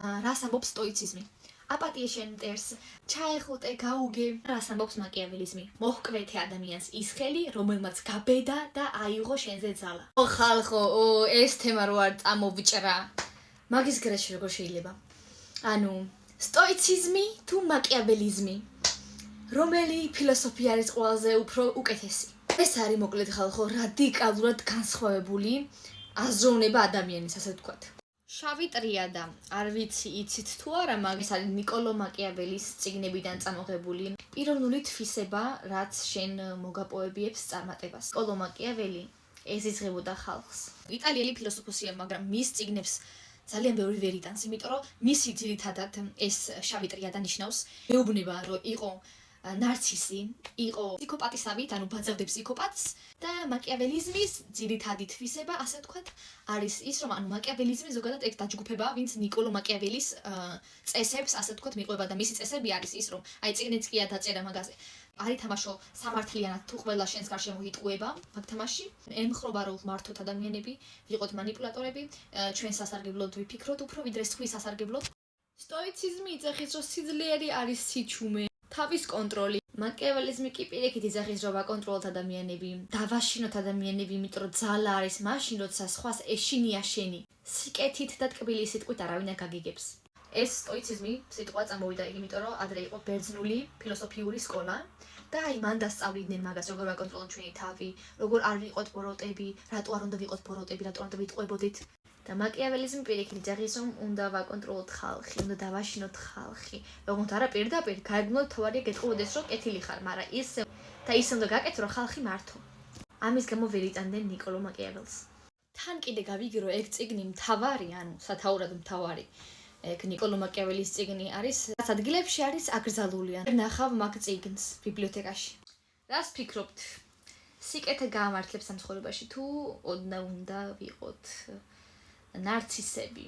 რას ამბობს სტოიციზმი? აპატია შენ მტერს, ჩაეხუტე, გაუგე. რას ამბობს მაკიაველიზმი? მოჰკვეთე ადამიანს ის ხელი, რომელმაც გაბედა და აიღო შენზე ძალა. ო ხალხო, ეს თემა რო არ წამოვიჭრა. მაგის გარეშე როგორ შეიძლება? ანუ სტოიციზმი თუ მაკიაველიზმი? რომელი ფილოსოფია არის ყველაზე უფრო უკეთესი? ეს არის მოკლედ ხალხო რადიკალურად განსხვავებული აზროვნება ადამიანის, ასე ვთქვათ. შავი ტრიადა, არ ვიცი იცით თუ არა, მაგრამ ეს არის ნიკოლო მაკიაველის წიგნებიდან წამოღებული პიროვნული თვისება, რაც შენ მოგაპოვებიებს წარმატებას. ნიკოლო მაკიაველი ეზიზღებოდა ხალხს. იტალიელი ფილოსოფოსია, მაგრამ მის წიგნებს ძალიან ბევრი ვერ იტანს, იმიტომ რომ მისი ძირითადად ეს შავი ტრიადა ნიშნავს მეუბნება, რომ იყო ნარცისი, იყო ფსიქოპატისავით, ანუ ბაძავდე ფსიქოპატს და მაკიაველიზმის ძირითადი თვისება, ასე ვთქვათ, არის ის, რომ ანუ მაკიაველიზმი ზოგადად ეგ დაჯგუფებაა, ვინც ნიკოლო მაკიაველის წესებს, ასე ვთქვათ, მიყვება და მისი წესები არის ის, რომ აი წიგნიც კი დაწერა მაგაზე. არ ითამაშო სამართლიანად თუ ყველა შენს გარშემო იტყუება მაგ თამაში. ემხრობა რომ მართოთ ადამიანები, ვიყოთ манипуляტორები, ჩვენ სასარგებლოდ ვიფიქროთ უფრო ვიდრე სხვის სასარგებლოდ. სტოიციზმი იძახის, რომ სიძლიერე არის სიჩუმე. თავის კონტროლი. მაკიაველიზმი კი პირიქით იძახის, რომ ვაკონტროლოთ ადამიანები, დავაშინოთ ადამიანები, იმიტომ რომ ძალა არის მაშინ, როცა სხვას ეშინია შენი. სიკეთით და ტკბილი სიტყვით არავინ არ გაგიგებს. ეს სტოიციზმი სიტყვა წამოვიდა, იმიტომ რომ ადრე იყო ბერძნული ფილოსოფიური სკოლა და აი მან დასწავლიდნენ მაგას, როგორ ვაკონტროლოთ ჩვენი თავი, როგორ არ ვიყოთ ბოროტები, რატო არ უნდა ვიყოთ ბოროტები, რატო არ უნდა ვიტყვებოდით. და მაკიაველიზმი პირიქით იძახის, რომ უნდა ვაკონტროლოთ ხალხი, უნდა დავაშინოთ ხალხი. ოღონდ არა პირდაპირ, გარეგნულად თავარია გეტყობოდეს, რომ კეთილი ხარ, მაგრამ ისე უნდა გაკეთო, რომ ხალხი მართო. ამის გამო ვერ იტანდნენ ნიკოლო მაკიაველს. თან კიდე გავიგე, რომ ეგ წიგნი მთავარი, ანუ სათაურად მთავარი. ეგ ნიკოლო მაკიაველის წიგნი არის, რაც ადგილებში არის აკრძალული. ნახავ მაგ წიგნს ბიბლიოთეკაში. რას ფიქრობთ? სიკეთე გაამართლებს ამ ცხოვრებაში თუ ოდნავ უნდა ვიყოთ ნარცისები?